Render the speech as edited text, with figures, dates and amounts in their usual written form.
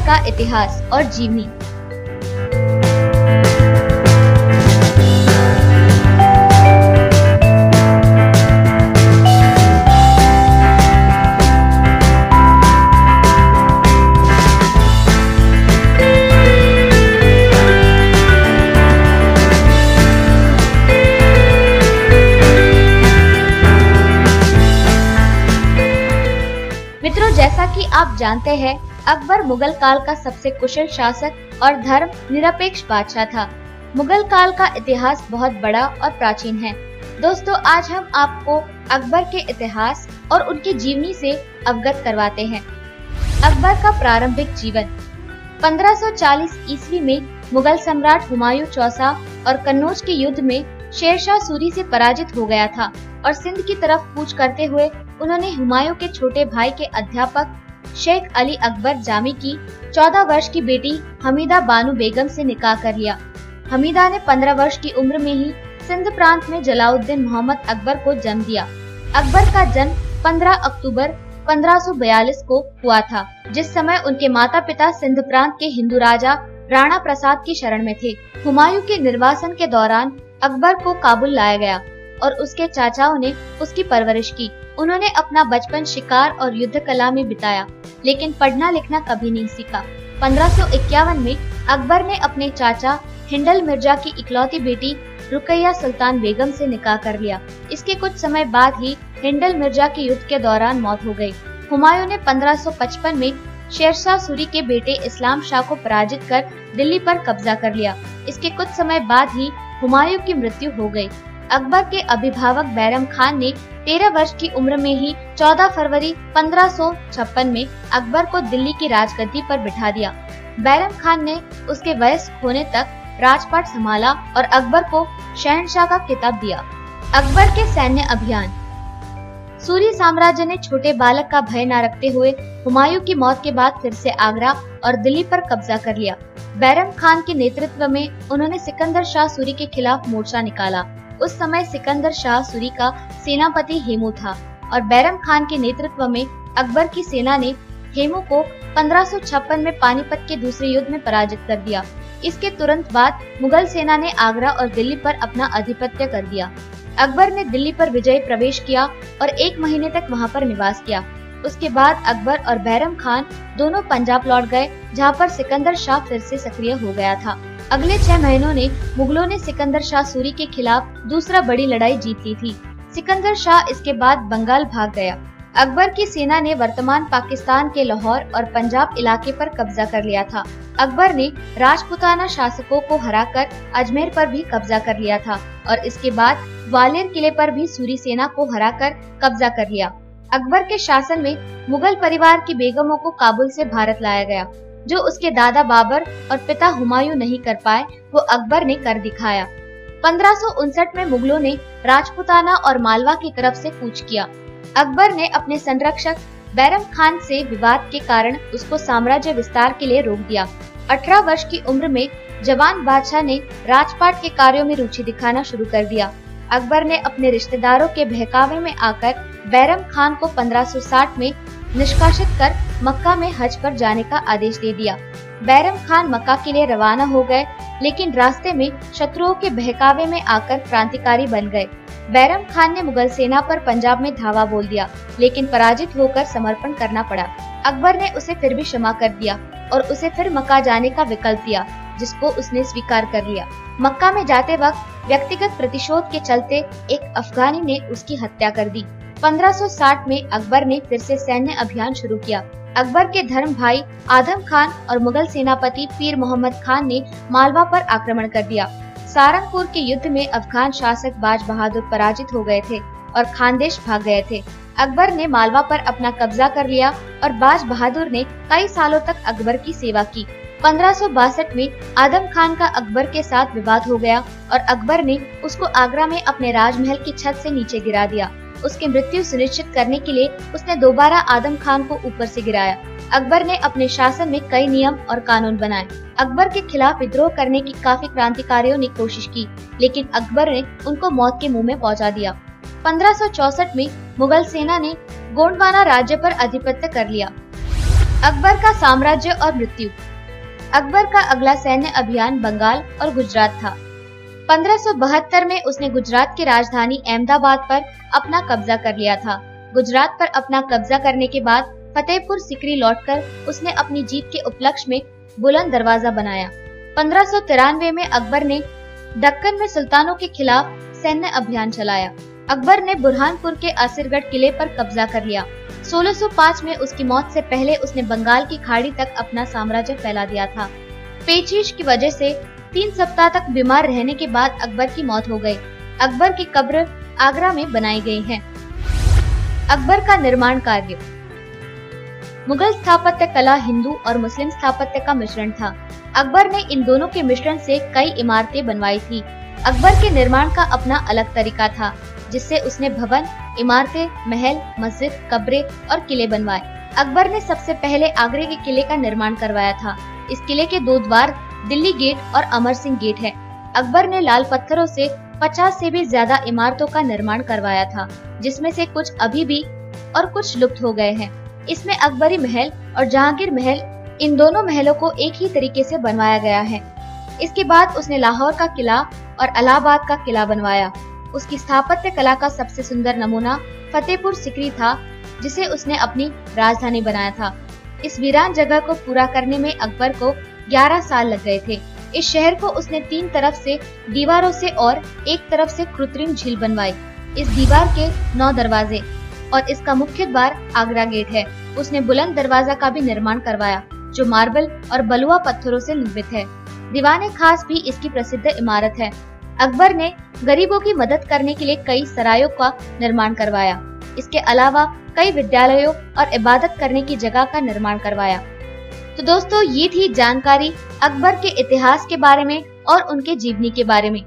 का इतिहास और जीवनी। मित्रों, जैसा कि आप जानते हैं, अकबर मुगल काल का सबसे कुशल शासक और धर्म निरपेक्ष बादशाह था। मुगल काल का इतिहास बहुत बड़ा और प्राचीन है। दोस्तों, आज हम आपको अकबर के इतिहास और उनकी जीवनी से अवगत करवाते हैं। अकबर का प्रारंभिक जीवन। 1540 ईस्वी में मुगल सम्राट हुमायूं चौसा और कन्नौज के युद्ध में शेरशाह सूरी से पराजित हो गया था और सिंध की तरफ कूच करते हुए उन्होंने हुमायूं के छोटे भाई के अध्यापक शेख अली अकबर जामी की 14 वर्ष की बेटी हमीदा बानो बेगम से निकाह कर लिया। हमीदा ने 15 वर्ष की उम्र में ही सिंध प्रांत में जलालुद्दीन मोहम्मद अकबर को जन्म दिया। अकबर का जन्म 15 अक्टूबर 1542 को हुआ था, जिस समय उनके माता पिता सिंध प्रांत के हिंदू राजा राणा प्रसाद की शरण में थे। हुमायूं के निर्वासन के दौरान अकबर को काबुल लाया गया और उसके चाचाओं ने उसकी परवरिश की। उन्होंने अपना बचपन शिकार और युद्ध कला में बिताया, लेकिन पढ़ना लिखना कभी नहीं सीखा। 1551 में अकबर ने अपने चाचा हिंडल मिर्जा की इकलौती बेटी रुकैया सुल्तान बेगम से निकाह कर लिया। इसके कुछ समय बाद ही हिंडल मिर्जा के युद्ध के दौरान मौत हो गई। हुमायूं ने 1555 में शेरशाह सूरी के बेटे इस्लाम शाह को पराजित कर दिल्ली पर कब्जा कर लिया। इसके कुछ समय बाद ही हुमायूं की मृत्यु हो गई। अकबर के अभिभावक बैरम खान ने 13 वर्ष की उम्र में ही 14 फरवरी 1556 में अकबर को दिल्ली की राजगद्दी पर बिठा दिया। बैरम खान ने उसके वयस्क होने तक राजपाट संभाला और अकबर को शहंशाह का खिताब दिया। अकबर के सैन्य अभियान। सूरी साम्राज्य ने छोटे बालक का भय न रखते हुए हुमायूं की मौत के बाद फिर से आगरा और दिल्ली पर कब्जा कर लिया। बैरम खान के नेतृत्व में उन्होंने सिकंदर शाह सूरी के खिलाफ मोर्चा निकाला। उस समय सिकंदर शाह सूरी का सेनापति हेमू था और बैरम खान के नेतृत्व में अकबर की सेना ने हेमू को 1556 में पानीपत के दूसरे युद्ध में पराजित कर दिया। इसके तुरंत बाद मुगल सेना ने आगरा और दिल्ली पर अपना आधिपत्य कर दिया। अकबर ने दिल्ली पर विजय प्रवेश किया और 1 महीने तक वहां पर निवास किया। उसके बाद अकबर और बैरम खान दोनों पंजाब लौट गए, जहां पर सिकंदर शाह फिर से सक्रिय हो गया था। अगले 6 महीनों ने मुगलों ने सिकंदर शाह सूरी के खिलाफ दूसरा बड़ी लड़ाई जीत ली थी। सिकंदर शाह इसके बाद बंगाल भाग गया। अकबर की सेना ने वर्तमान पाकिस्तान के लाहौर और पंजाब इलाके पर कब्जा कर लिया था। अकबर ने राजपूताना शासकों को हराकर अजमेर पर भी कब्जा कर लिया था और इसके बाद ग्वालियर किले पर भी सूरी सेना को हराकर कब्जा कर लिया। अकबर के शासन में मुगल परिवार की बेगमों को काबुल से भारत लाया गया। जो उसके दादा बाबर और पिता हुमायूं नहीं कर पाए, वो अकबर ने कर दिखाया। 1559 में मुगलों ने राजपूताना और मालवा की तरफ से कूच किया। अकबर ने अपने संरक्षक बैरम खान से विवाद के कारण उसको साम्राज्य विस्तार के लिए रोक दिया। 18 वर्ष की उम्र में जवान बादशाह ने राजपाट के कार्यों में रुचि दिखाना शुरू कर दिया। अकबर ने अपने रिश्तेदारों के बहकावे में आकर बैरम खान को 1560 में निष्कासित कर मक्का में हज पर जाने का आदेश दे दिया। बैरम खान मक्का के लिए रवाना हो गए, लेकिन रास्ते में शत्रुओं के बहकावे में आकर क्रांतिकारी बन गए। बैरम खान ने मुगल सेना पर पंजाब में धावा बोल दिया, लेकिन पराजित होकर समर्पण करना पड़ा। अकबर ने उसे फिर भी क्षमा कर दिया और उसे फिर मक्का जाने का विकल्प दिया, जिसको उसने स्वीकार कर लिया। मक्का में जाते वक्त व्यक्तिगत प्रतिशोध के चलते एक अफगानी ने उसकी हत्या कर दी। 1560 में अकबर ने फिर से सैन्य अभियान शुरू किया। अकबर के धर्म भाई आदम खान और मुगल सेनापति पीर मोहम्मद खान ने मालवा पर आक्रमण कर दिया। सारंगपुर के युद्ध में अफगान शासक बाज बहादुर पराजित हो गए थे और खानदेश भाग गए थे। अकबर ने मालवा पर अपना कब्जा कर लिया और बाज बहादुर ने कई सालों तक अकबर की सेवा की। 1562 में आदम खान का अकबर के साथ विवाद हो गया और अकबर ने उसको आगरा में अपने राजमहल की छत से नीचे गिरा दिया। उसकी मृत्यु सुनिश्चित करने के लिए उसने दोबारा आदम खान को ऊपर से गिराया। अकबर ने अपने शासन में कई नियम और कानून बनाए। अकबर के खिलाफ विद्रोह करने की काफी क्रांतिकारियों ने कोशिश की, लेकिन अकबर ने उनको मौत के मुंह में पहुंचा दिया। 1564 में मुगल सेना ने गोंडवाना राज्य पर आधिपत्य कर लिया। अकबर का साम्राज्य और मृत्यु। अकबर का अगला सैन्य अभियान बंगाल और गुजरात था। 1572 में उसने गुजरात की राजधानी अहमदाबाद पर अपना कब्जा कर लिया था। गुजरात पर अपना कब्जा करने के बाद फतेहपुर सिकरी लौटकर उसने अपनी जीत के उपलक्ष्य में बुलंद दरवाजा बनाया। 1593 में अकबर ने दक्कन में सुल्तानों के खिलाफ सैन्य अभियान चलाया। अकबर ने बुरहानपुर के आसिरगढ़ किले पर कब्जा कर लिया। 1605 में उसकी मौत से पहले उसने बंगाल की खाड़ी तक अपना साम्राज्य फैला दिया था। पेचिश की वजह से 3 सप्ताह तक बीमार रहने के बाद अकबर की मौत हो गई। अकबर की कब्र आगरा में बनाई गई है। अकबर का निर्माण कार्य। मुगल स्थापत्य कला हिंदू और मुस्लिम स्थापत्य का मिश्रण था। अकबर ने इन दोनों के मिश्रण से कई इमारतें बनवाई थी। अकबर के निर्माण का अपना अलग तरीका था, जिससे उसने भवन, इमारतें, महल, मस्जिद, कब्रें और किले बनवाए। अकबर ने सबसे पहले आगरे के किले का निर्माण करवाया था। इस किले के 2 द्वार दिल्ली गेट और अमर सिंह गेट है। अकबर ने लाल पत्थरों से 50 से भी ज्यादा इमारतों का निर्माण करवाया था, जिसमें से कुछ अभी भी और कुछ लुप्त हो गए हैं। इसमें अकबरी महल और जहांगीर महल, इन दोनों महलों को एक ही तरीके से बनवाया गया है। इसके बाद उसने लाहौर का किला और इलाहाबाद का किला बनवाया। उसकी स्थापत्य कला का सबसे सुंदर नमूना फतेहपुर सिकरी था, जिसे उसने अपनी राजधानी बनाया था। इस वीरान जगह को पूरा करने में अकबर को 11 साल लग गए थे। इस शहर को उसने 3 तरफ से दीवारों से और एक तरफ से कृत्रिम झील बनवाई। इस दीवार के 9 दरवाजे और इसका मुख्य द्वार आगरा गेट है। उसने बुलंद दरवाजा का भी निर्माण करवाया, जो मार्बल और बलुआ पत्थरों से निर्मित है। दीवाने खास भी इसकी प्रसिद्ध इमारत है। अकबर ने गरीबों की मदद करने के लिए कई सरायों का निर्माण करवाया। इसके अलावा कई विद्यालयों और इबादत करने की जगह का निर्माण करवाया। तो दोस्तों, ये थी जानकारी अकबर के इतिहास के बारे में और उनके जीवनी के बारे में।